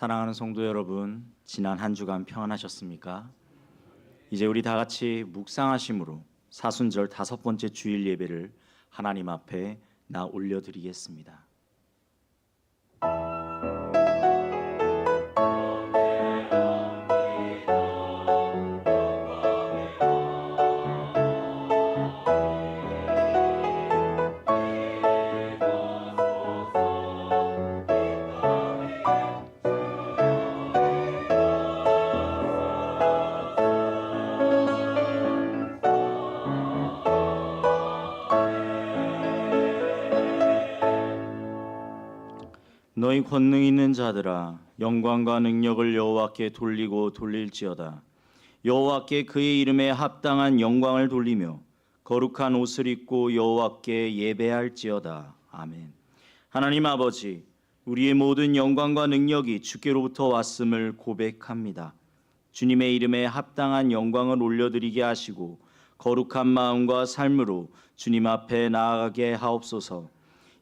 사랑하는 성도 여러분, 지난 한 주간 평안하셨습니까? 이제 우리 다 같이 묵상하심으로 사순절 5번째 주일 예배를 하나님 앞에 올려드리겠습니다. 너희 권능 있는 자들아, 영광과 능력을 여호와께 돌리고 돌릴지어다. 여호와께 그의 이름에 합당한 영광을 돌리며 거룩한 옷을 입고 여호와께 예배할지어다. 아멘. 하나님 아버지, 우리의 모든 영광과 능력이 주께로부터 왔음을 고백합니다. 주님의 이름에 합당한 영광을 올려드리게 하시고 거룩한 마음과 삶으로 주님 앞에 나아가게 하옵소서.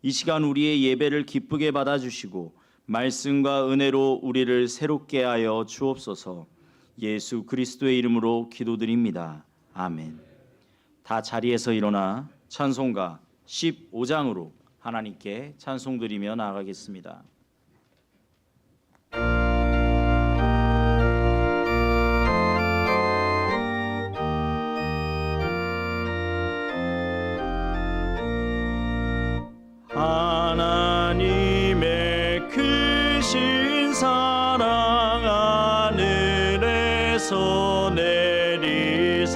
이 시간 우리의 예배를 기쁘게 받아주시고 말씀과 은혜로 우리를 새롭게 하여 주옵소서. 예수 그리스도의 이름으로 기도드립니다. 아멘. 다 자리에서 일어나 찬송가 15장으로 하나님께 찬송드리며 나아가겠습니다. 하나님의 크신 사랑 하늘에서 내리사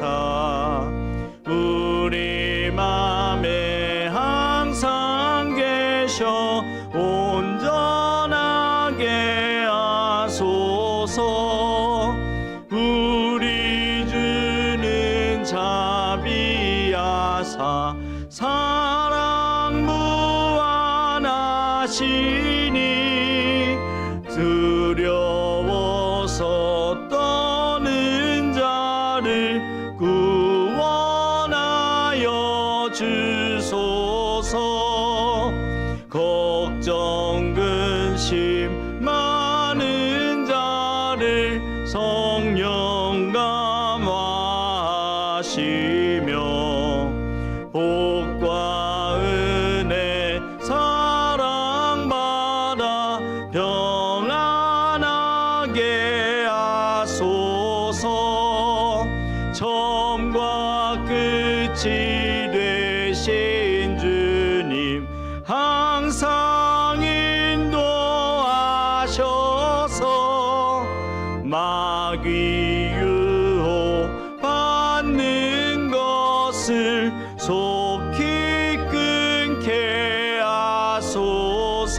우리 맘에 항상 계셔 온전하게 하소서. 우리 주는 자비하사 사랑 무한하시니 두려워서 떠는 자를 구원하여 주소서. 걱정 근심 많은 자를 성령 감화하시며 복과 은혜 사랑받아 평안하게 하소서. 처음과 끝이 되신 주님 항상 인도하셔서 마귀 유혹 받는 것을 속히 끊게 하소서.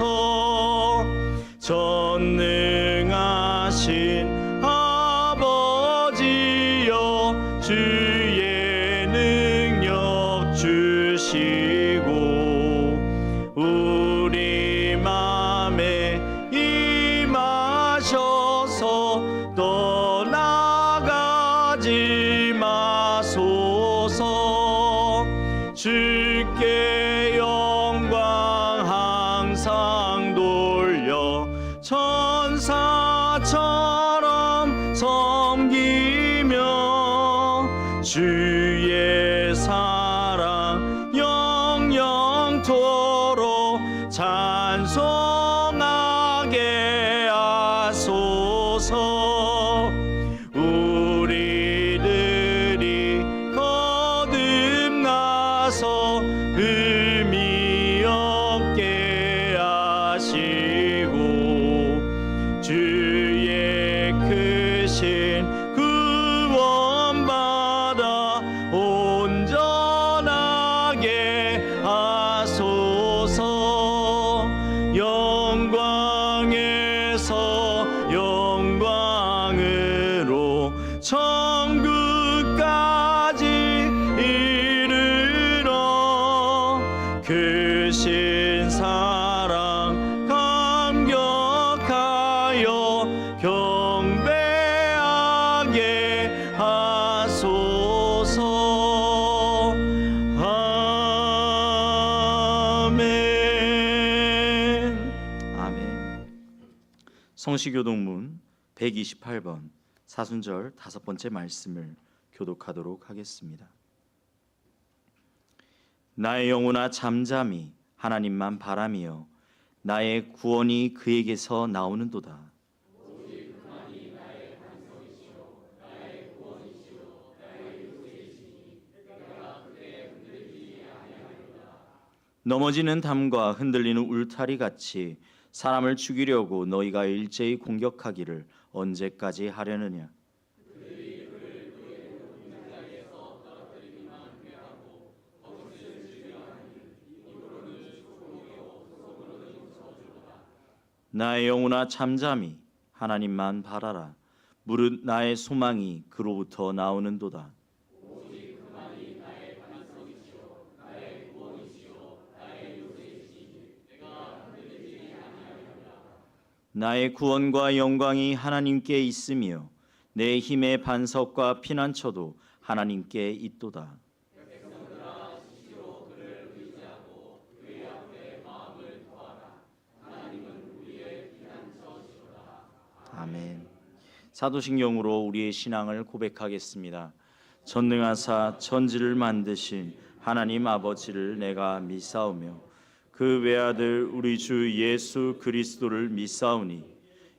전능하신 아버지여 주의 능력 주시고 우리 맘에 임하셔서 떠나가지 마소서. 주께 영광 항상 돌려 천사처럼 섬기며 주의 사랑 영영토록 찬송하게 하소서. 우리들이 거듭나서 흠이 없게 하시고 주의 크신 구원받아 온전하게 하소서. 성시교독문 128번 사순절 5번째 말씀을 교독하도록 하겠습니다. 나의 영혼아 잠잠히 하나님만 바라며 나의 구원이 그에게서 나오는도다. 넘어지는 담과 흔들리는 울타리 같이 사람을 죽이려고 너희가 일제히 공격하기를 언제까지 하려느냐? 나의 영혼아 잠잠히 하나님만 바라라. 무릇 나의 소망이 그로부터 나오는도다. 나의 구원과 영광이 하나님께 있으며 내 힘의 반석과 피난처도 하나님께 있도다. 아멘. 사도신경으로 우리의 신앙을 고백하겠습니다. 전능하사 천지를 만드신 하나님 아버지를 내가 믿사오며 그 외아들 우리 주 예수 그리스도를 믿사오니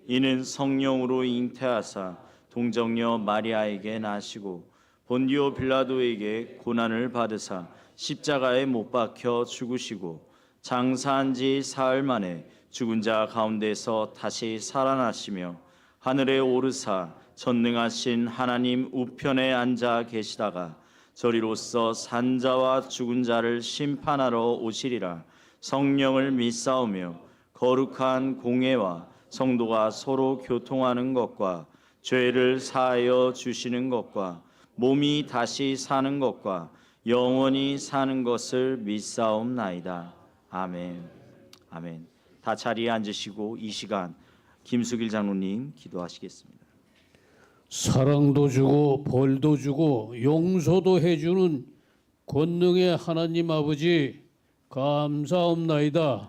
이는 성령으로 잉태하사 동정녀 마리아에게 나시고 본디오 빌라도에게 고난을 받으사 십자가에 못 박혀 죽으시고 장사한 지 사흘 만에 죽은 자 가운데서 다시 살아나시며 하늘에 오르사 전능하신 하나님 우편에 앉아 계시다가 저리로서 산자와 죽은 자를 심판하러 오시리라. 성령을 믿사오며 거룩한 공회와 성도가 서로 교통하는 것과 죄를 사하여 주시는 것과 몸이 다시 사는 것과 영원히 사는 것을 믿사옵나이다. 아멘. 아멘. 다 자리에 앉으시고 이 시간 김수길 장로님 기도하시겠습니다. 사랑도 주고 벌도 주고 용서도 해주는 권능의 하나님 아버지 감사옵나이다.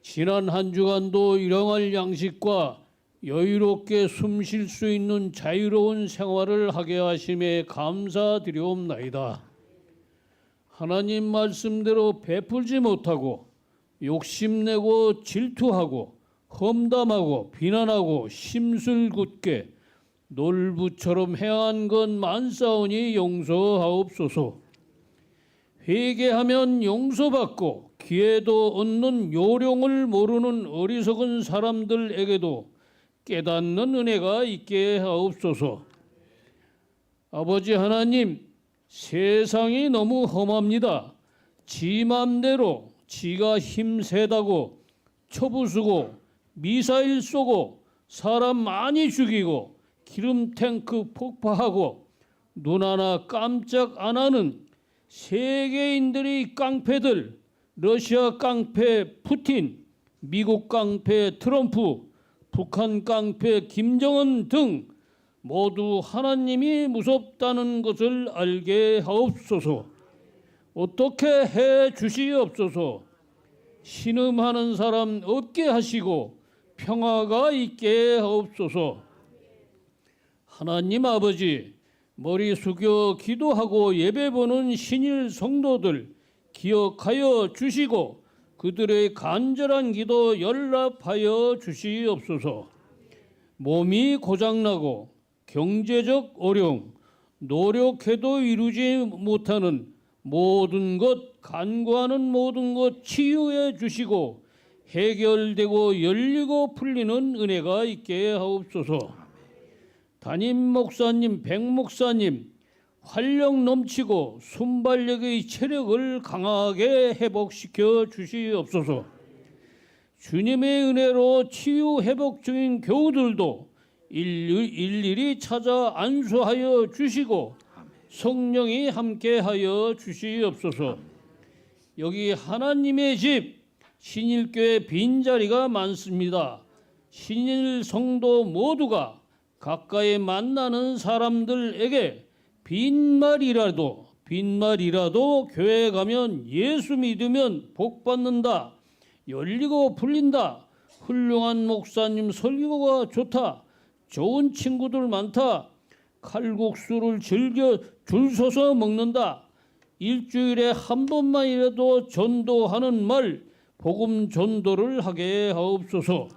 지난 한 주간도 일용할 양식과 여유롭게 숨 쉴 수 있는 자유로운 생활을 하게 하심에 감사드리옵나이다. 하나님 말씀대로 베풀지 못하고 욕심내고 질투하고 험담하고 비난하고 심술 굳게 놀부처럼 행한 것 많사오니 용서하옵소서. 회개하면 용서받고 기회도 얻는 요령을 모르는 어리석은 사람들에게도 깨닫는 은혜가 있게 하옵소서. 아버지 하나님, 세상이 너무 험합니다. 지 맘대로 지가 힘세다고 초부수고 미사일 쏘고 사람 많이 죽이고 기름 탱크 폭파하고 눈 하나 깜짝 안 하는 세계인들이 깡패들, 러시아 깡패 푸틴, 미국 깡패 트럼프, 북한 깡패 김정은 등 모두 하나님이 무섭다는 것을 알게 하옵소서. 어떻게 해 주시옵소서. 신음하는 사람 없게 하시고 평화가 있게 하옵소서. 하나님 아버지, 머리 숙여 기도하고 예배 보는 신일 성도들 기억하여 주시고 그들의 간절한 기도 연락하여 주시옵소서. 몸이 고장나고 경제적 어려움, 노력해도 이루지 못하는 모든 것, 간구하는 모든 것 치유해 주시고 해결되고 열리고 풀리는 은혜가 있게 하옵소서. 담임 목사님, 백 목사님 활력 넘치고 순발력의 체력을 강하게 회복시켜 주시옵소서. 주님의 은혜로 치유 회복 중인 교우들도 일일이 찾아 안수하여 주시고 성령이 함께하여 주시옵소서. 여기 하나님의 집 신일교회 빈자리가 많습니다. 신일 성도 모두가 가까이 만나는 사람들에게 빈말이라도 교회 가면 예수 믿으면 복 받는다, 열리고 풀린다, 훌륭한 목사님 설교가 좋다. 좋은 친구들 많다. 칼국수를 즐겨 줄 서서 먹는다. 일주일에 한 번만이라도 전도하는 말, 복음 전도를 하게 하옵소서.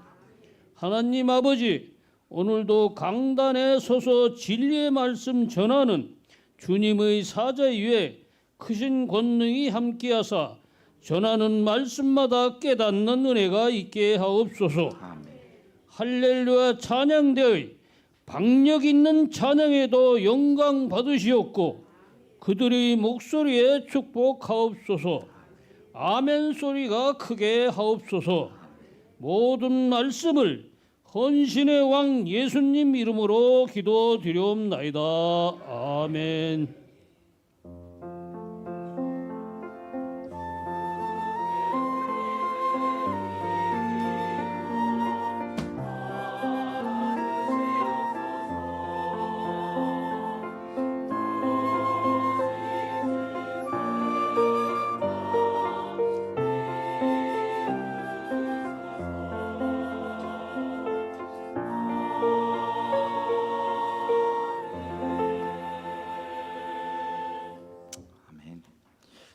하나님 아버지, 오늘도 강단에 서서 진리의 말씀 전하는 주님의 사자 위에 크신 권능이 함께하사 전하는 말씀마다 깨닫는 은혜가 있게 하옵소서. 아멘. 할렐루야 찬양대의 박력 있는 찬양에도 영광 받으시옵고 그들의 목소리에 축복하옵소서. 아멘 소리가 크게 하옵소서. 모든 말씀을 헌신의 왕 예수님 이름으로 기도드리옵나이다. 아멘.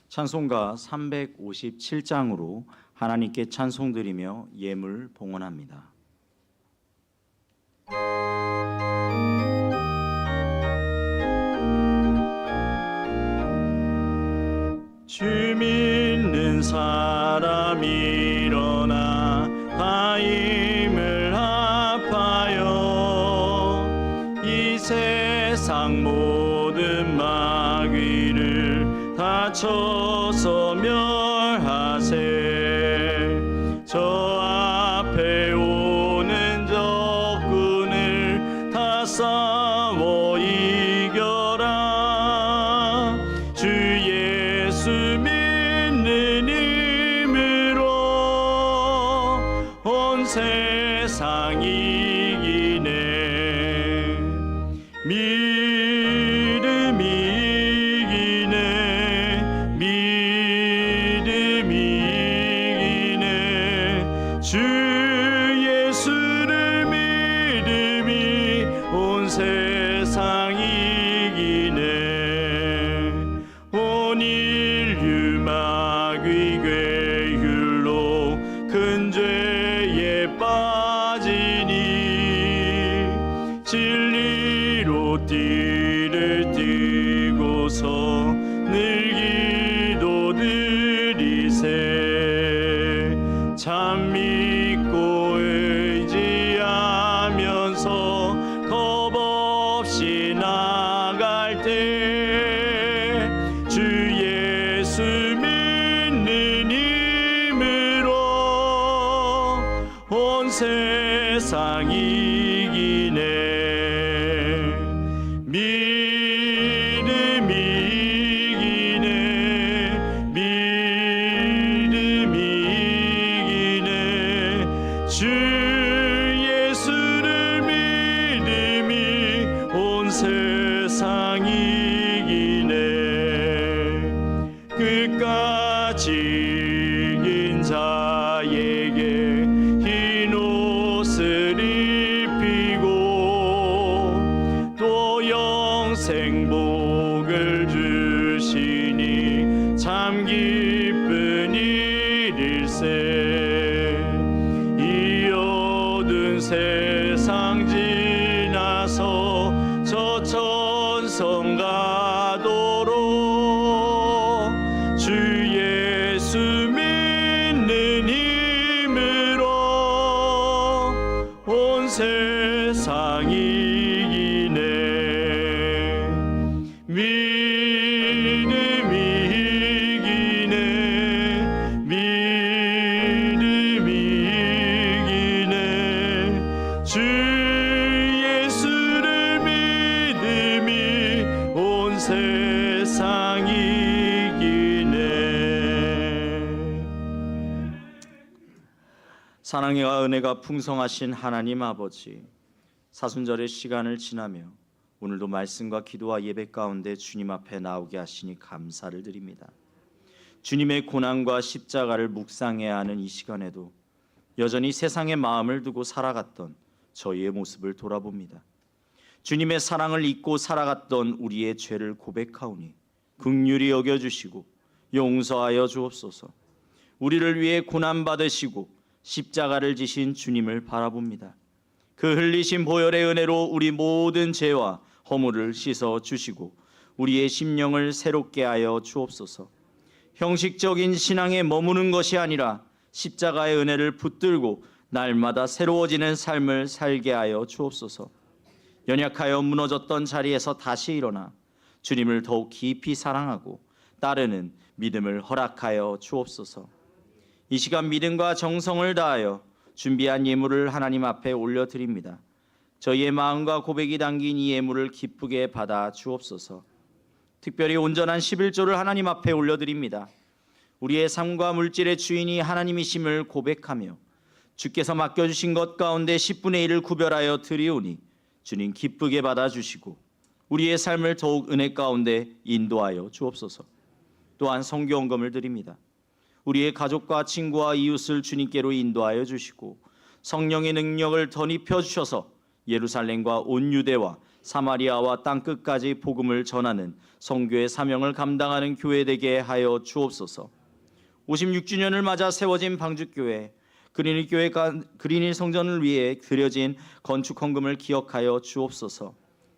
찬송가 357장으로 하나님께 찬송드리며 예물 봉헌합니다. 주 믿는 사람 일어나 다 힘을 합하여 이 세상 모든 마귀를 다 쳐서 멸하세. 저 앞에 오는 적군을 다 싸워 이겨라. 주 예수 믿는 힘으로 온 세상 이기네. 주 예수를 믿음이 온 세상 이기네. 온 인류 마귀 괴율로 큰 죄에 빠지니 진리로 띠를 띠고서 늘 기도드리세. 참 믿고 의지하면서 겁 없이 나갈 때 주 예수 믿는 힘으로 온 세상 이기네. 믿음이 이기네. 믿음이 주 예수를 믿음이 온 세상 이기네. 끝까지 이긴 자에게 흰 옷을 입히고 또 영생 복을 주시니 참 기쁜 일일세. 세상 지나서 저 천성 가도록 주 예수 믿는 힘으로 온 세상 이기네. 믿음이 이기네. 믿음이 주 예수를 믿음이 온 세상 이기네. 사랑과 은혜가 풍성하신 하나님 아버지, 사순절의 시간을 지나며 오늘도 말씀과 기도와 예배 가운데 주님 앞에 나오게 하시니 감사를 드립니다. 주님의 고난과 십자가를 묵상해야 하는 이 시간에도 여전히 세상의 마음을 두고 살아갔던 저희의 모습을 돌아봅니다. 주님의 사랑을 잊고 살아갔던 우리의 죄를 고백하오니 긍휼히 여겨주시고 용서하여 주옵소서. 우리를 위해 고난받으시고 십자가를 지신 주님을 바라봅니다. 그 흘리신 보혈의 은혜로 우리 모든 죄와 허물을 씻어 주시고 우리의 심령을 새롭게 하여 주옵소서. 형식적인 신앙에 머무는 것이 아니라 십자가의 은혜를 붙들고 날마다 새로워지는 삶을 살게 하여 주옵소서. 연약하여 무너졌던 자리에서 다시 일어나 주님을 더욱 깊이 사랑하고 따르는 믿음을 허락하여 주옵소서. 이 시간 믿음과 정성을 다하여 준비한 예물을 하나님 앞에 올려드립니다. 저희의 마음과 고백이 담긴 이 예물을 기쁘게 받아 주옵소서. 특별히 온전한 11조를 하나님 앞에 올려드립니다. 우리의 삶과 물질의 주인이 하나님이심을 고백하며 주께서 맡겨주신 것 가운데 10분의 1을 구별하여 드리오니 주님 기쁘게 받아주시고 우리의 삶을 더욱 은혜 가운데 인도하여 주옵소서. 또한 성교헌금을 드립니다. 우리의 가족과 친구와 이웃을 주님께로 인도하여 주시고 성령의 능력을 덧입혀 주셔서 예루살렘과 온 유대와 사마리아와 땅끝까지 복음을 전하는 성교의 사명을 감당하는 교회 되게 하여 주옵소서. 56주년을 맞아 세워진 방주교회, 그린일 성전을 위해 드려진 건축 헌금을 기억하여 주옵소서.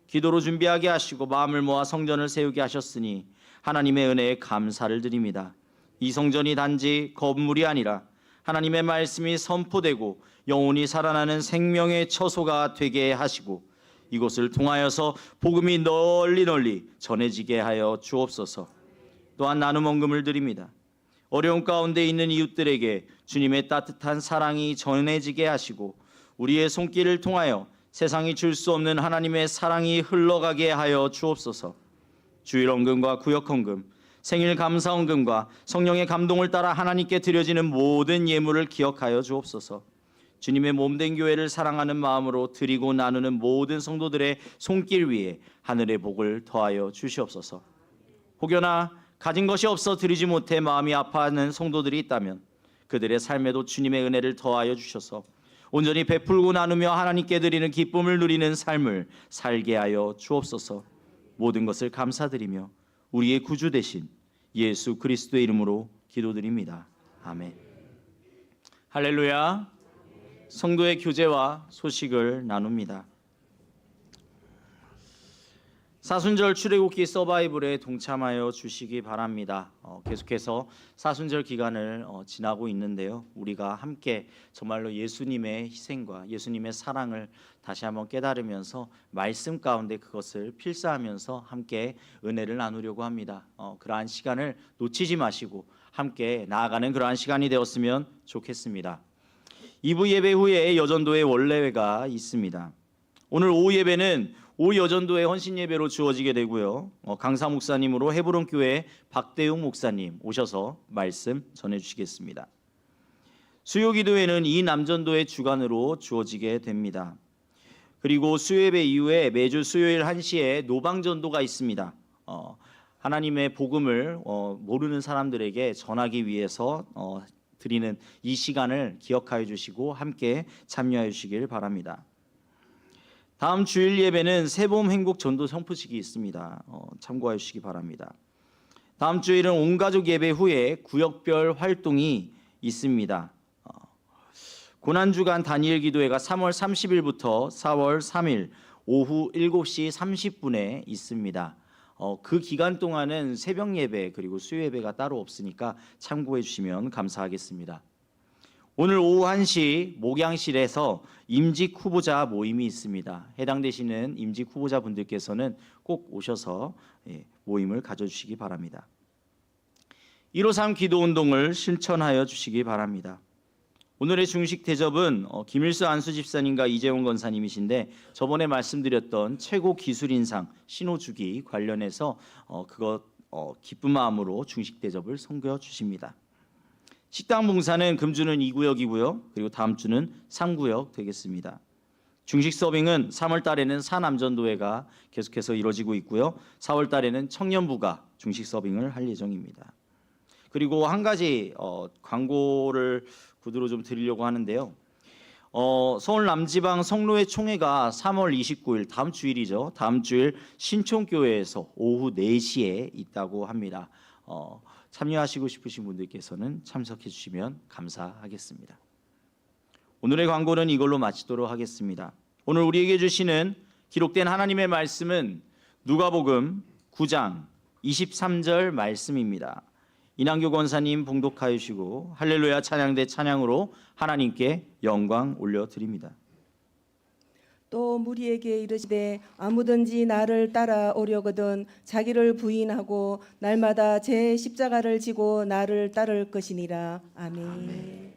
기도로 준비하게 하시고 마음을 모아 성전을 세우게 하셨으니 하나님의 은혜에 감사를 드립니다. 이 성전이 단지 건물이 아니라 하나님의 말씀이 선포되고 영원히 살아나는 생명의 처소가 되게 하시고 이곳을 통하여서 복음이 널리 전해지게 하여 주옵소서. 또한 나눔 헌금을 드립니다. 어려운 가운데 있는 이웃들에게 주님의 따뜻한 사랑이 전해지게 하시고 우리의 손길을 통하여 세상이 줄 수 없는 하나님의 사랑이 흘러가게 하여 주옵소서. 주일 헌금과 구역 헌금, 생일 감사 헌금과 성령의 감동을 따라 하나님께 드려지는 모든 예물을 기억하여 주옵소서. 주님의 몸된 교회를 사랑하는 마음으로 드리고 나누는 모든 성도들의 손길 위에 하늘의 복을 더하여 주시옵소서. 혹여나 가진 것이 없어 드리지 못해 마음이 아파하는 성도들이 있다면 그들의 삶에도 주님의 은혜를 더하여 주셔서 온전히 베풀고 나누며 하나님께 드리는 기쁨을 누리는 삶을 살게 하여 주옵소서. 모든 것을 감사드리며 우리의 구주 되신 예수 그리스도의 이름으로 기도드립니다. 아멘. 할렐루야. 성도의 교제와 소식을 나눕니다. 사순절 출애굽기 서바이벌에 동참하여 주시기 바랍니다. 계속해서 사순절 기간을 지나고 있는데요. 우리가 함께 정말로 예수님의 희생과 예수님의 사랑을 다시 한번 깨달으면서 말씀 가운데 그것을 필사하면서 함께 은혜를 나누려고 합니다. 그러한 시간을 놓치지 마시고 함께 나아가는 그러한 시간이 되었으면 좋겠습니다. 2부 예배 후에 여전도의 원래회가 있습니다. 오늘 오후 예배는 오후 여전도의 헌신 예배로 주어지게 되고요. 강사 목사님으로 헤브론 교회 박대웅 목사님 오셔서 말씀 전해 주시겠습니다. 수요 기도회는 이 남전도의 주관으로 주어지게 됩니다. 그리고 수요 예배 이후에 매주 수요일 1시에 노방전도가 있습니다. 하나님의 복음을 모르는 사람들에게 전하기 위해서 드리는 이 시간을 기억하여 주시고 함께 참여해 주시길 바랍니다. 다음 주일 예배는 새봄 행복 전도 선포식이 있습니다. 참고해 주시기 바랍니다. 다음 주일은 온가족 예배 후에 구역별 활동이 있습니다. 고난주간 다니엘 기도회가 3월 30일부터 4월 3일 오후 7시 30분에 있습니다. 그 기간 동안은 새벽 예배 그리고 수요 예배가 따로 없으니까 참고해 주시면 감사하겠습니다. 오늘 오후 1시 목양실에서 임직 후보자 모임이 있습니다. 해당되시는 임직 후보자 분들께서는 꼭 오셔서 모임을 가져주시기 바랍니다. 153 기도운동을 실천하여 주시기 바랍니다. 오늘의 중식 대접은 김일수 안수 집사님과 이재원 권사님이신데 저번에 말씀드렸던 최고 기술인상 신호주기 관련해서 기쁜 마음으로 중식 대접을 섬겨 주십니다. 식당 봉사는 금주는 2구역이고요. 그리고 다음 주는 3구역 되겠습니다. 중식 서빙은 3월 달에는 사남전도회가 계속해서 이루어지고 있고요. 4월 달에는 청년부가 중식 서빙을 할 예정입니다. 그리고 한 가지 광고를 구두로 좀 드리려고 하는데요. 서울 남지방 성로회 총회가 3월 29일 다음 주일이죠. 다음 주일 신촌교회에서 오후 4시에 있다고 합니다. 참여하시고 싶으신 분들께서는 참석해 주시면 감사하겠습니다. 오늘의 광고는 이걸로 마치도록 하겠습니다. 오늘 우리에게 주시는 기록된 하나님의 말씀은 누가복음 9장 23절 말씀입니다. 이난교 권사님 봉독하여 주시고 할렐루야 찬양대 찬양으로 하나님께 영광 올려드립니다. 또 무리에게 이르시되 아무든지 나를 따라오려거든 자기를 부인하고 날마다 제 십자가를 지고 나를 따를 것이니라. 아멘.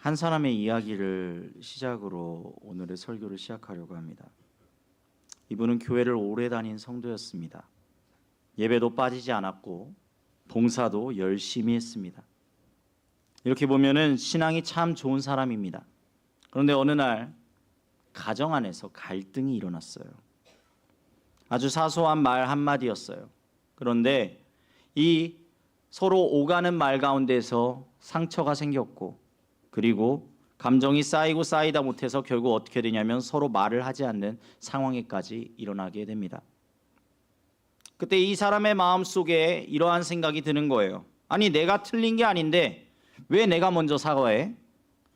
한 사람의 이야기를 시작으로 오늘의 설교를 시작하려고 합니다. 이분은 교회를 오래 다닌 성도였습니다. 예배도 빠지지 않았고 봉사도 열심히 했습니다. 이렇게 보면은 신앙이 참 좋은 사람입니다. 그런데 어느 날 가정 안에서 갈등이 일어났어요. 아주 사소한 말 한마디였어요. 그런데 이 서로 오가는 말 가운데서 상처가 생겼고, 그리고 감정이 쌓이고 쌓이다 못해서 결국 어떻게 되냐면 서로 말을 하지 않는 상황에까지 일어나게 됩니다. 그때 이 사람의 마음속에 이러한 생각이 드는 거예요. 아니, 내가 틀린 게 아닌데 왜 내가 먼저 사과해?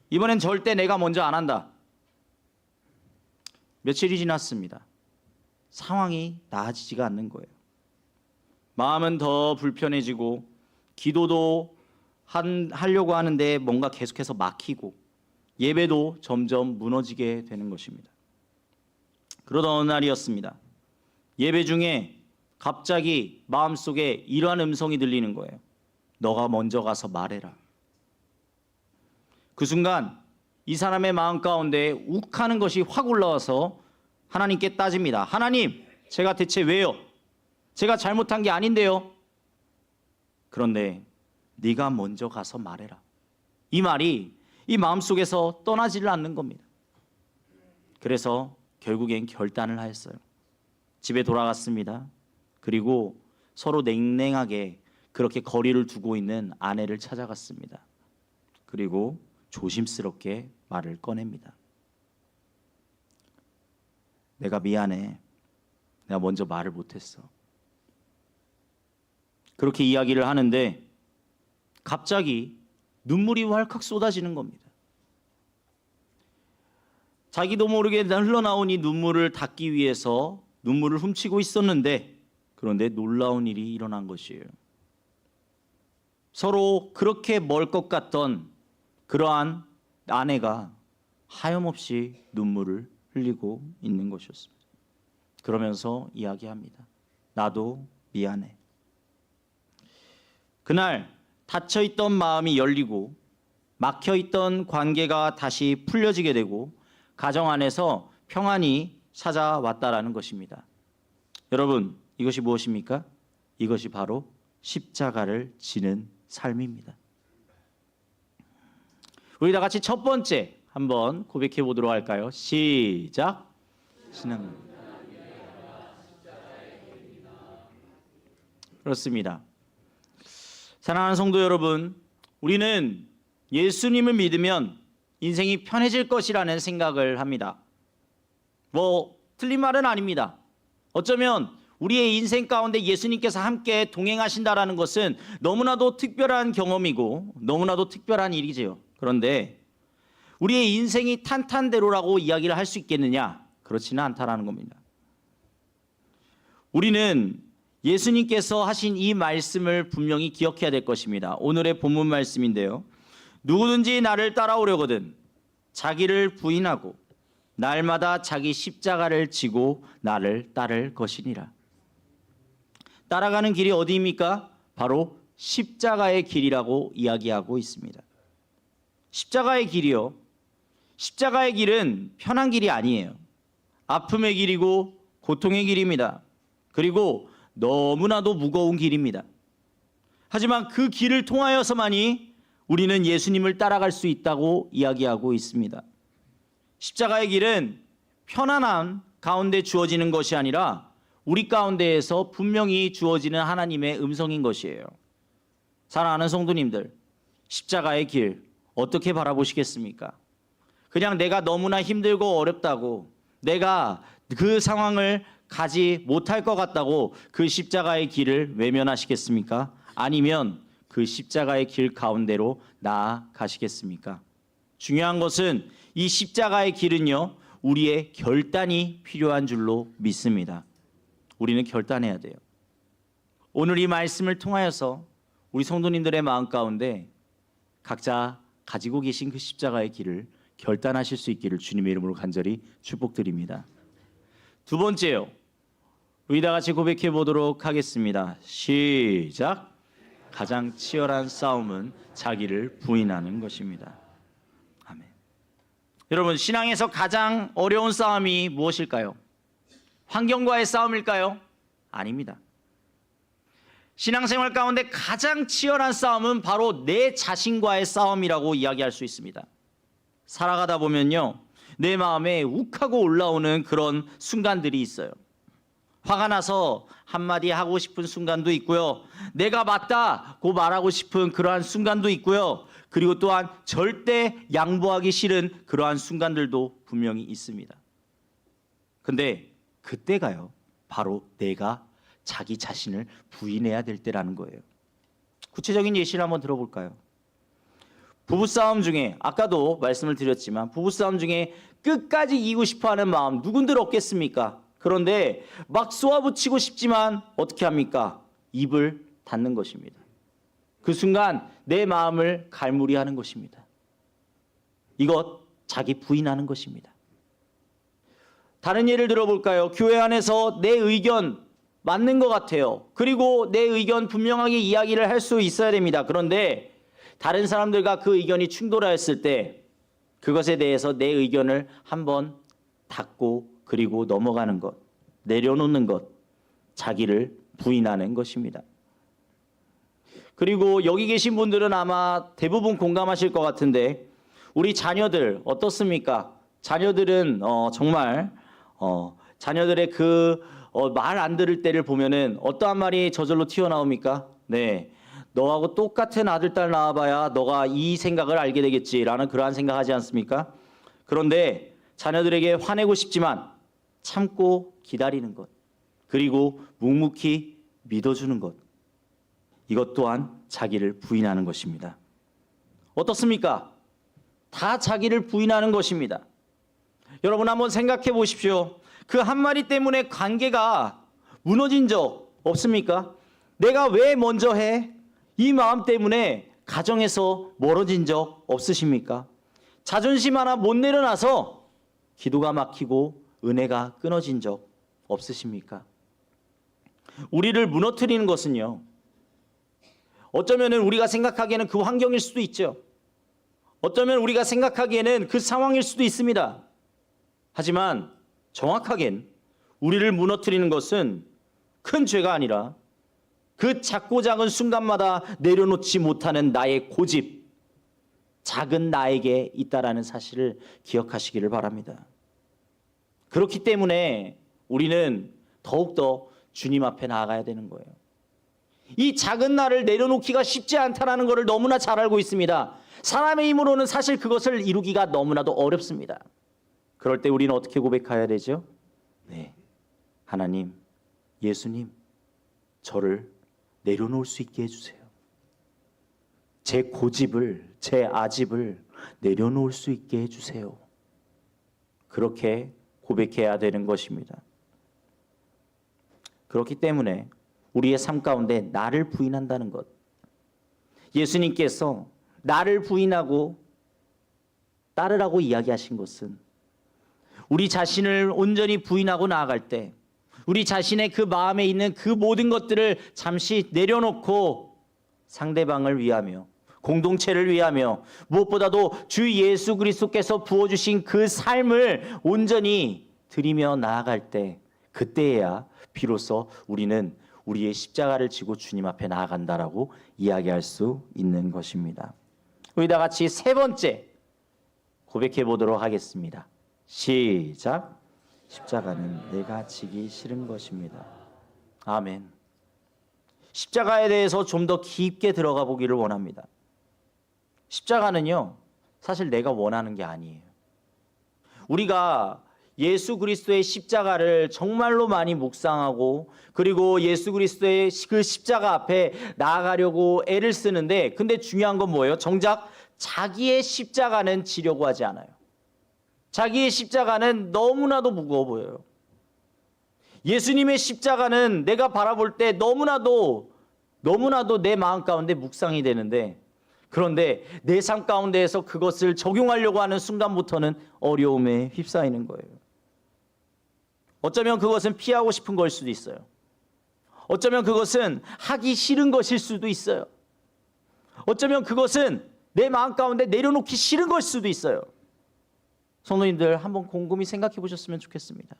이번엔 절대 내가 먼저 안 한다. 며칠이 지났습니다. 상황이 나아지지가 않는 거예요. 마음은 더 불편해지고 기도도 하려고 하는데 뭔가 계속해서 막히고 예배도 점점 무너지게 되는 것입니다. 그러던 어느 날이었습니다. 예배 중에 갑자기 마음속에 이러한 음성이 들리는 거예요. 너가 먼저 가서 말해라. 그 순간 이 사람의 마음 가운데 욱하는 것이 확 올라와서 하나님께 따집니다. 하나님, 제가 대체 왜요? 제가 잘못한 게 아닌데요. 그런데 네가 먼저 가서 말해라. 이 말이 이 마음속에서 떠나지를 않는 겁니다. 그래서 결국엔 결단을 하였어요. 집에 돌아갔습니다. 그리고 서로 냉랭하게 그렇게 거리를 두고 있는 아내를 찾아갔습니다. 그리고 조심스럽게 말을 꺼냅니다. 내가 미안해. 내가 먼저 말을 못했어. 그렇게 이야기를 하는데 갑자기 눈물이 왈칵 쏟아지는 겁니다. 자기도 모르게 흘러나온 이 눈물을 닦기 위해서 눈물을 훔치고 있었는데, 그런데 놀라운 일이 일어난 것이에요. 서로 그렇게 멀 것 같던 그러한 아내가 하염없이 눈물을 흘리고 있는 것이었습니다. 그러면서 이야기합니다. 나도 미안해. 그날 닫혀있던 마음이 열리고 막혀있던 관계가 다시 풀려지게 되고 가정 안에서 평안이 찾아왔다라는 것입니다. 여러분, 이것이 무엇입니까? 이것이 바로 십자가를 지는 삶입니다. 우리 다 같이 첫 번째 한번 고백해 보도록 할까요? 시작. 신앙. 그렇습니다. 사랑하는 성도 여러분, 우리는 예수님을 믿으면 인생이 편해질 것이라는 생각을 합니다. 틀린 말은 아닙니다. 어쩌면 우리의 인생 가운데 예수님께서 함께 동행하신다라는 것은 너무나도 특별한 경험이고 너무나도 특별한 일이지요. 그런데 우리의 인생이 탄탄대로라고 이야기를 할 수 있겠느냐? 그렇지는 않다라는 겁니다. 우리는 예수님께서 하신 이 말씀을 분명히 기억해야 될 것입니다. 오늘의 본문 말씀인데요. 누구든지 나를 따라오려거든 자기를 부인하고 날마다 자기 십자가를 지고 나를 따를 것이니라. 따라가는 길이 어디입니까? 바로 십자가의 길이라고 이야기하고 있습니다. 십자가의 길이요. 십자가의 길은 편한 길이 아니에요. 아픔의 길이고 고통의 길입니다. 그리고 너무나도 무거운 길입니다. 하지만 그 길을 통하여서만이 우리는 예수님을 따라갈 수 있다고 이야기하고 있습니다. 십자가의 길은 편안함 가운데 주어지는 것이 아니라 우리 가운데에서 분명히 주어지는 하나님의 음성인 것이에요. 사랑하는 성도님들, 십자가의 길 어떻게 바라보시겠습니까? 그냥 내가 너무나 힘들고 어렵다고, 내가 그 상황을 가지 못할 것 같다고 그 십자가의 길을 외면하시겠습니까? 아니면 그 십자가의 길 가운데로 나아가시겠습니까? 중요한 것은 이 십자가의 길은요, 우리의 결단이 필요한 줄로 믿습니다. 우리는 결단해야 돼요. 오늘 이 말씀을 통하여서 우리 성도님들의 마음 가운데 각자 가지고 계신 그 십자가의 길을 결단하실 수 있기를 주님의 이름으로 간절히 축복드립니다. 두 번째요. 우리 다 같이 고백해 보도록 하겠습니다. 시작. 가장 치열한 싸움은 자기를 부인하는 것입니다. 아멘. 여러분, 신앙에서 가장 어려운 싸움이 무엇일까요? 환경과의 싸움일까요? 아닙니다. 신앙생활 가운데 가장 치열한 싸움은 바로 내 자신과의 싸움이라고 이야기할 수 있습니다. 살아가다 보면요, 내 마음에 욱하고 올라오는 그런 순간들이 있어요. 화가 나서 한마디 하고 싶은 순간도 있고요, 내가 맞다고 말하고 싶은 그러한 순간도 있고요, 그리고 또한 절대 양보하기 싫은 그러한 순간들도 분명히 있습니다. 근데 그때가요, 바로 내가 자기 자신을 부인해야 될 때라는 거예요. 구체적인 예시를 한번 들어볼까요? 부부싸움 중에, 아까도 말씀을 드렸지만 부부싸움 중에 끝까지 이기고 싶어하는 마음 누군들 없겠습니까? 그런데 막 쏘아붙이고 싶지만 어떻게 합니까? 입을 닫는 것입니다. 그 순간 내 마음을 갈무리하는 것입니다. 이것 자기 부인하는 것입니다. 다른 예를 들어볼까요? 교회 안에서 내 의견 맞는 것 같아요. 그리고 내 의견 분명하게 이야기를 할 수 있어야 됩니다. 그런데 다른 사람들과 그 의견이 충돌하였을 때 그것에 대해서 내 의견을 한번 닫고 그리고 넘어가는 것, 내려놓는 것, 자기를 부인하는 것입니다. 그리고 여기 계신 분들은 아마 대부분 공감하실 것 같은데, 우리 자녀들 어떻습니까? 자녀들은 정말 자녀들의 그 말 안 들을 때를 보면은 어떠한 말이 저절로 튀어나옵니까? 네, 너하고 똑같은 아들 딸 낳아봐야 너가 이 생각을 알게 되겠지라는 그러한 생각하지 않습니까? 그런데 자녀들에게 화내고 싶지만 참고 기다리는 것, 그리고 묵묵히 믿어주는 것, 이것 또한 자기를 부인하는 것입니다. 어떻습니까? 다 자기를 부인하는 것입니다. 여러분 한번 생각해 보십시오. 그 한마디 때문에 관계가 무너진 적 없습니까? 내가 왜 먼저 해? 이 마음 때문에 가정에서 멀어진 적 없으십니까? 자존심 하나 못 내려놔서 기도가 막히고 은혜가 끊어진 적 없으십니까? 우리를 무너뜨리는 것은요, 어쩌면 우리가 생각하기에는 그 환경일 수도 있죠. 어쩌면 우리가 생각하기에는 그 상황일 수도 있습니다. 하지만 정확하겐 우리를 무너뜨리는 것은 큰 죄가 아니라 그 작고 작은 순간마다 내려놓지 못하는 나의 고집, 작은 나에게 있다라는 사실을 기억하시기를 바랍니다. 그렇기 때문에 우리는 더욱더 주님 앞에 나아가야 되는 거예요. 이 작은 나를 내려놓기가 쉽지 않다는 것을 너무나 잘 알고 있습니다. 사람의 힘으로는 사실 그것을 이루기가 너무나도 어렵습니다. 그럴 때 우리는 어떻게 고백해야 되죠? 네, 하나님, 예수님, 저를 내려놓을 수 있게 해주세요. 제 고집을, 제 아집을 내려놓을 수 있게 해주세요. 그렇게 고백해야 되는 것입니다. 그렇기 때문에 우리의 삶 가운데 나를 부인한다는 것, 예수님께서 나를 부인하고 따르라고 이야기하신 것은 우리 자신을 온전히 부인하고 나아갈 때 우리 자신의 그 마음에 있는 그 모든 것들을 잠시 내려놓고 상대방을 위하며 공동체를 위하며 무엇보다도 주 예수 그리스도께서 부어주신 그 삶을 온전히 드리며 나아갈 때, 그때야 비로소 우리는 우리의 십자가를 지고 주님 앞에 나아간다라고 이야기할 수 있는 것입니다. 우리 다 같이 세 번째 고백해 보도록 하겠습니다. 시작. 십자가는 내가 지기 싫은 것입니다. 아멘. 십자가에 대해서 좀 더 깊게 들어가 보기를 원합니다. 십자가는요, 사실 내가 원하는 게 아니에요. 우리가 예수 그리스도의 십자가를 정말로 많이 묵상하고 그리고 예수 그리스도의 그 십자가 앞에 나아가려고 애를 쓰는데, 근데 중요한 건 뭐예요? 정작 자기의 십자가는 지려고 하지 않아요. 자기의 십자가는 너무나도 무거워 보여요. 예수님의 십자가는 내가 바라볼 때 너무나도 내 마음 가운데 묵상이 되는데, 그런데 내 삶 가운데에서 그것을 적용하려고 하는 순간부터는 어려움에 휩싸이는 거예요. 어쩌면 그것은 피하고 싶은 걸 수도 있어요. 어쩌면 그것은 하기 싫은 것일 수도 있어요. 어쩌면 그것은 내 마음 가운데 내려놓기 싫은 걸 수도 있어요. 성도님들 한번 곰곰이 생각해 보셨으면 좋겠습니다.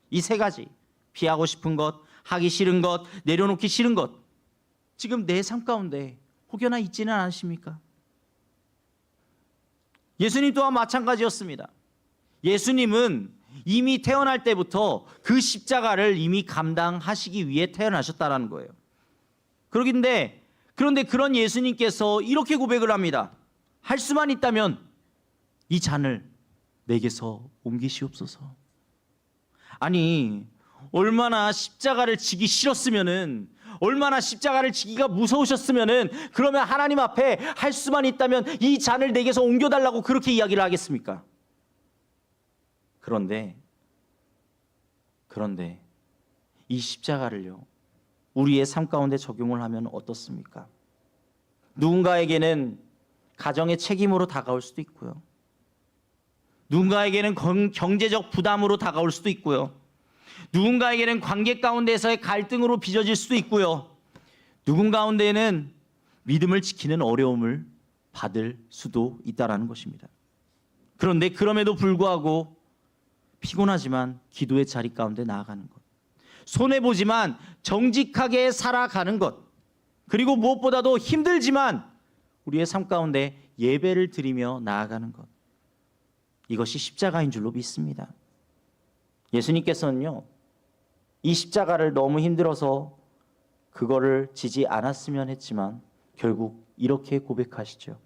이 세 가지 피하고 싶은 것, 하기 싫은 것, 내려놓기 싫은 것, 지금 내 삶 가운데 혹여나 있지는 않으십니까? 예수님 또한 마찬가지였습니다. 예수님은 이미 태어날 때부터 그 십자가를 이미 감당하시기 위해 태어나셨다는 거예요. 그런데 그런 예수님께서 이렇게 고백을 합니다. 할 수만 있다면 이 잔을 내게서 옮기시옵소서. 아니, 얼마나 십자가를 지기 싫었으면은, 얼마나 십자가를 지기가 무서우셨으면은, 그러면 하나님 앞에 할 수만 있다면 이 잔을 내게서 옮겨달라고 그렇게 이야기를 하겠습니까? 그런데 이 십자가를요, 우리의 삶 가운데 적용을 하면 어떻습니까? 누군가에게는 가정의 책임으로 다가올 수도 있고요. 누군가에게는 경제적 부담으로 다가올 수도 있고요. 누군가에게는 관계 가운데서의 갈등으로 빚어질 수도 있고요. 누군 가운데에는 믿음을 지키는 어려움을 받을 수도 있다라는 것입니다. 그런데 그럼에도 불구하고 피곤하지만 기도의 자리 가운데 나아가는 것, 손해보지만 정직하게 살아가는 것, 그리고 무엇보다도 힘들지만 우리의 삶 가운데 예배를 드리며 나아가는 것, 이것이 십자가인 줄로 믿습니다. 예수님께서는요, 이 십자가를 너무 힘들어서 그거를 지지 않았으면 했지만 결국 이렇게 고백하시죠.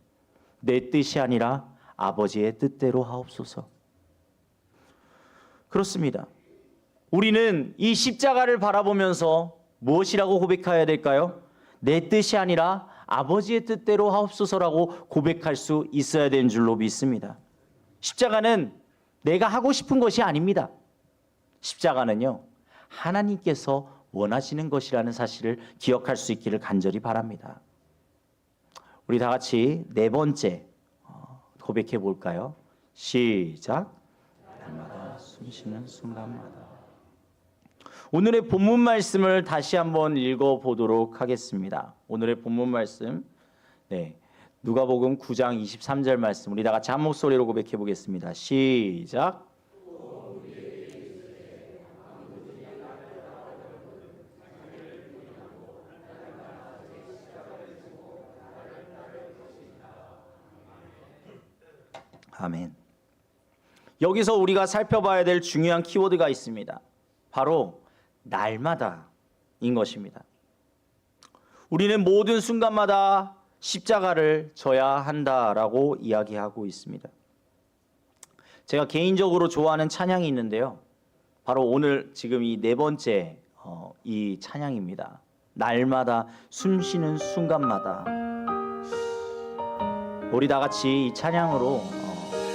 내 뜻이 아니라 아버지의 뜻대로 하옵소서. 그렇습니다. 우리는 이 십자가를 바라보면서 무엇이라고 고백해야 될까요? 내 뜻이 아니라 아버지의 뜻대로 하옵소서라고 고백할 수 있어야 되는 줄로 믿습니다. 십자가는 내가 하고 싶은 것이 아닙니다. 십자가는요, 하나님께서 원하시는 것이라는 사실을 기억할 수 있기를 간절히 바랍니다. 우리 다 같이 네 번째 고백해 볼까요? 시작. 날마다 숨쉬는 순간마다. 오늘의 본문 말씀을 다시 한번 읽어보도록 하겠습니다. 오늘의 본문 말씀, 누가복음 9장 23절 말씀, 우리 다 같이 한 목소리로 고백해 보겠습니다. 시작. 아멘. 여기서 우리가 살펴봐야 될 중요한 키워드가 있습니다. 바로 날마다인 것입니다. 우리는 모든 순간마다 십자가를 져야 한다라고 이야기하고 있습니다. 제가 개인적으로 좋아하는 찬양이 있는데요. 바로 오늘 지금 이 네 번째 이 찬양입니다. 날마다 숨쉬는 순간마다. 우리 다 같이 이 찬양으로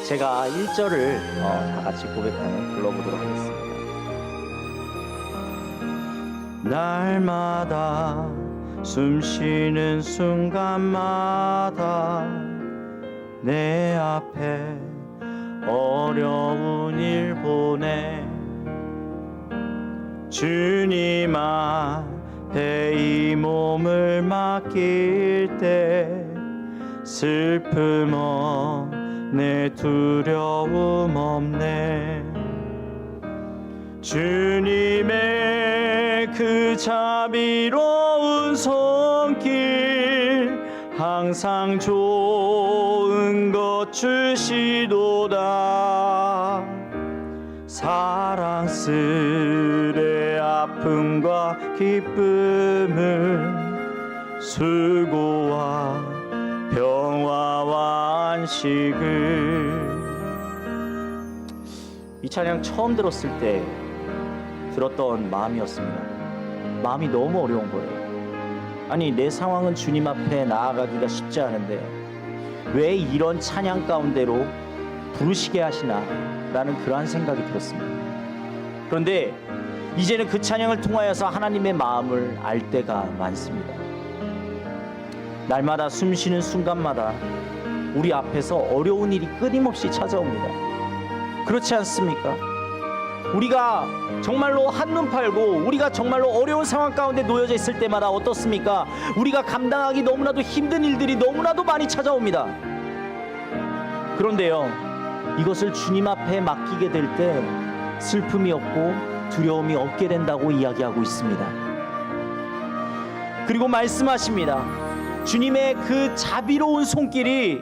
제가 1절을 다 같이 고백하며 불러보도록 하겠습니다. 날마다 숨쉬는 순간마다 내 앞에 어려운 일 보내 주님 앞에 이 몸을 맡길 때 슬픔 없네 두려움 없네 주님의 그 자비로운 손길 항상 좋은 것 주시도다 사랑스레 아픔과 기쁨을 수고와 평화와 안식을. 이 찬양 처음 들었을 때 들었던 마음이었습니다. 마음이 너무 어려운 거예요. 아니, 내 상황은 주님 앞에 나아가기가 쉽지 않은데 왜 이런 찬양 가운데로 부르시게 하시나 라는 그러한 생각이 들었습니다. 그런데 이제는 그 찬양을 통하여서 하나님의 마음을 알 때가 많습니다. 날마다 숨쉬는 순간마다 우리 앞에서 어려운 일이 끊임없이 찾아옵니다. 그렇지 않습니까? 우리가 정말로 한눈 팔고 우리가 정말로 어려운 상황 가운데 놓여져 있을 때마다 어떻습니까? 우리가 감당하기 너무나도 힘든 일들이 너무나도 많이 찾아옵니다. 그런데요, 이것을 주님 앞에 맡기게 될 때 슬픔이 없고 두려움이 없게 된다고 이야기하고 있습니다. 그리고 말씀하십니다. 주님의 그 자비로운 손길이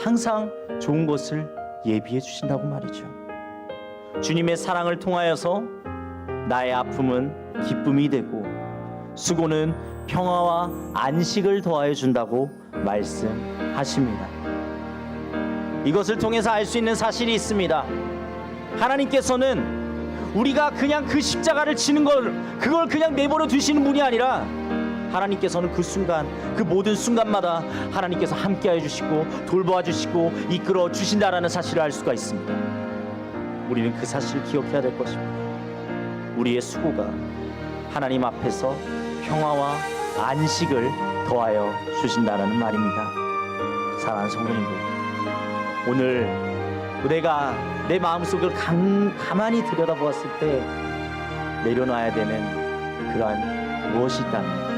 항상 좋은 것을 예비해 주신다고 말이죠. 주님의 사랑을 통하여서 나의 아픔은 기쁨이 되고 수고는 평화와 안식을 더하여 준다고 말씀하십니다. 이것을 통해서 알 수 있는 사실이 있습니다. 하나님께서는 우리가 그냥 그 십자가를 지는 그걸 그냥 내버려 두시는 분이 아니라 하나님께서는 그 순간, 그 모든 순간마다 하나님께서 함께해 주시고 돌보아 주시고 이끌어 주신다라는 사실을 알 수가 있습니다. 우리는 그 사실을 기억해야 될 것입니다. 우리의 수고가 하나님 앞에서 평화와 안식을 더하여 주신다는 말입니다. 사랑하는 성도님들, 오늘 내가 내 마음속을 가만히 들여다보았을 때 내려놔야 되는 그러한 무엇이 있다면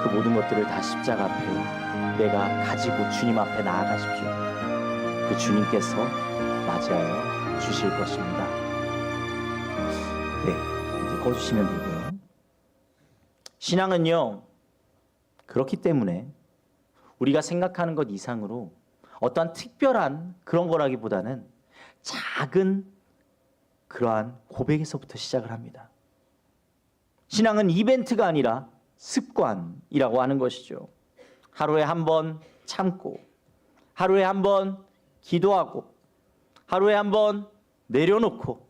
그 모든 것들을 다 십자가 앞에 내가 가지고 주님 앞에 나아가십시오. 그 주님께서 맞이하여 주실 것입니다. 네, 이제 꺼주시면 되고요. 신앙은요, 그렇기 때문에 우리가 생각하는 것 이상으로 어떠한 특별한 그런 거라기보다는 작은 그러한 고백에서부터 시작을 합니다. 신앙은 이벤트가 아니라 습관이라고 하는 것이죠. 하루에 한 번 참고, 하루에 한 번 기도하고, 하루에 한 번 내려놓고,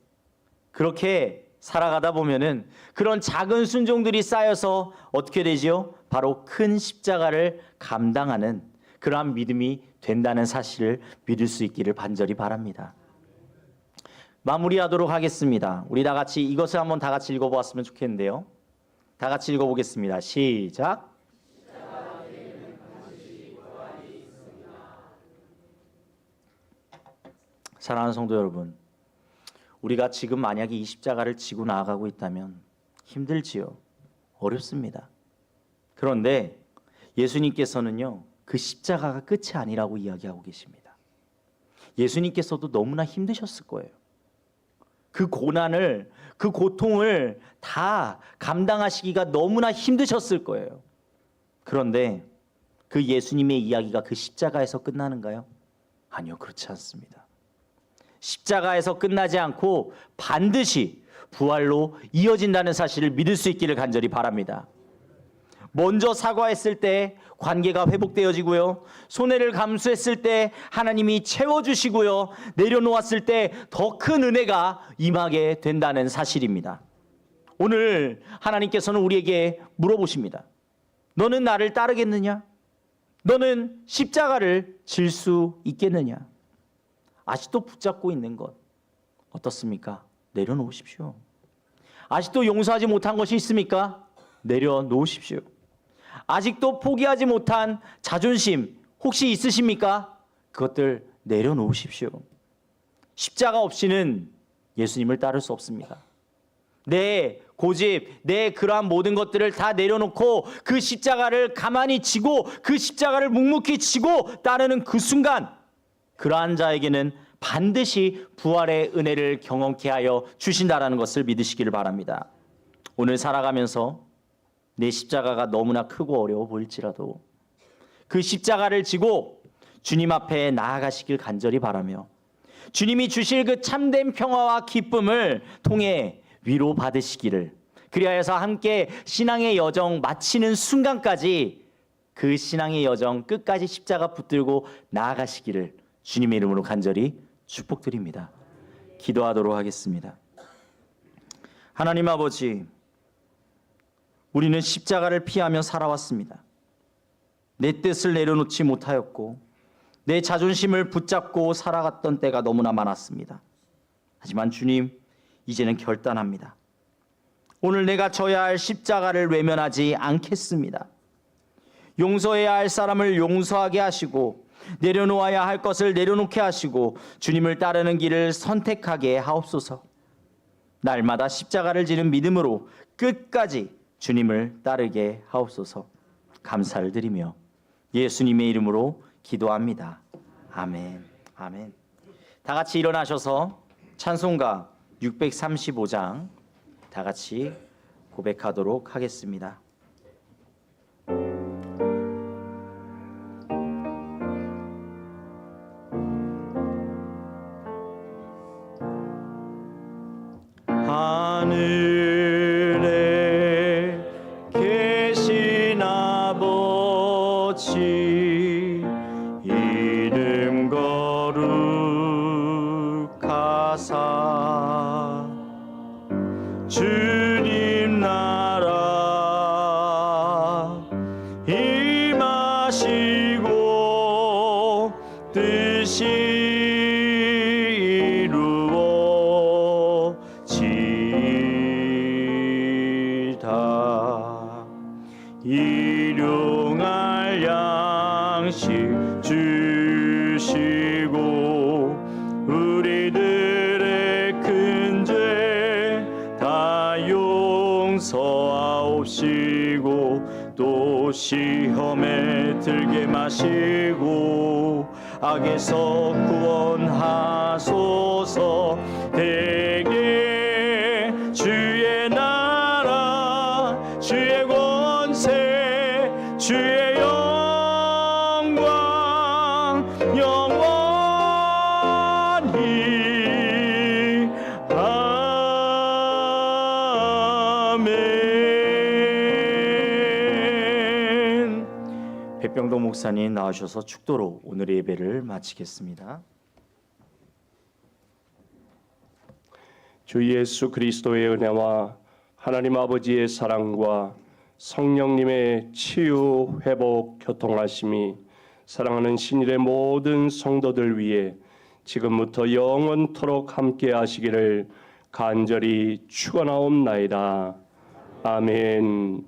그렇게 살아가다 보면은 그런 작은 순종들이 쌓여서 어떻게 되지요? 바로 큰 십자가를 감당하는 그러한 믿음이 된다는 사실을 믿을 수 있기를 간절히 바랍니다. 마무리하도록 하겠습니다. 우리 다 같이 이것을 한번 다 같이 읽어보았으면 좋겠는데요. 다 같이 읽어보겠습니다. 시작. 사랑하는 성도 여러분, 우리가 지금 만약에 이 십자가를 지고 나아가고 있다면 힘들지요. 어렵습니다. 그런데 예수님께서는요, 그 십자가가 끝이 아니라고 이야기하고 계십니다. 예수님께서도 너무나 힘드셨을 거예요. 그 고난을, 그 고통을 다 감당하시기가 너무나 힘드셨을 거예요. 그런데 그 예수님의 이야기가 그 십자가에서 끝나는가요? 아니요, 그렇지 않습니다. 십자가에서 끝나지 않고 반드시 부활로 이어진다는 사실을 믿을 수 있기를 간절히 바랍니다. 먼저 사과했을 때 관계가 회복되어지고요. 손해를 감수했을 때 하나님이 채워주시고요. 내려놓았을 때 더 큰 은혜가 임하게 된다는 사실입니다. 오늘 하나님께서는 우리에게 물어보십니다. 너는 나를 따르겠느냐? 너는 십자가를 질 수 있겠느냐? 아직도 붙잡고 있는 것 어떻습니까? 내려놓으십시오. 아직도 용서하지 못한 것이 있습니까? 내려놓으십시오. 아직도 포기하지 못한 자존심 혹시 있으십니까? 그것들 내려놓으십시오. 십자가 없이는 예수님을 따를 수 없습니다. 내 고집, 내 그러한 모든 것들을 다 내려놓고 그 십자가를 가만히 지고 그 십자가를 묵묵히 지고 따르는 그 순간 그러한 자에게는 반드시 부활의 은혜를 경험케 하여 주신다라는 것을 믿으시기를 바랍니다. 오늘 살아가면서 내 십자가가 너무나 크고 어려워 보일지라도 그 십자가를 지고 주님 앞에 나아가시길 간절히 바라며 주님이 주실 그 참된 평화와 기쁨을 통해 위로받으시기를, 그리하여서 함께 신앙의 여정 마치는 순간까지 그 신앙의 여정 끝까지 십자가 붙들고 나아가시기를 주님의 이름으로 간절히 축복드립니다. 기도하도록 하겠습니다. 하나님 아버지, 우리는 십자가를 피하며 살아왔습니다. 내 뜻을 내려놓지 못하였고 내 자존심을 붙잡고 살아갔던 때가 너무나 많았습니다. 하지만 주님, 이제는 결단합니다. 오늘 내가 져야 할 십자가를 외면하지 않겠습니다. 용서해야 할 사람을 용서하게 하시고 내려놓아야 할 것을 내려놓게 하시고 주님을 따르는 길을 선택하게 하옵소서. 날마다 십자가를 지는 믿음으로 끝까지 주님을 따르게 하옵소서. 감사를 드리며 예수님의 이름으로 기도합니다. 아멘. 아멘. 다 같이 일어나셔서 찬송가 635장 다 같이 고백하도록 하겠습니다. 하늘에 계신 아버지 이름 거룩하사 주님 나라 임하시고 뜻이 이루어지다. 일용할 양식 주시고 우리들의 큰 죄 다 용서하옵시고 또 시험에 들게 마시고 악에서 구원하소서. 대개 주의 나라 주의 권세 주의 영광 영원히 아멘. 백병도 목사님 나오셔서 축도로 오늘의 예배를 마치겠습니다. 주 예수 그리스도의 은혜와 하나님 아버지의 사랑과 성령님의 치유, 회복, 교통하심이 사랑하는 신일의 모든 성도들 위해 지금부터 영원토록 함께 하시기를 간절히 축원하옵나이다. 아멘.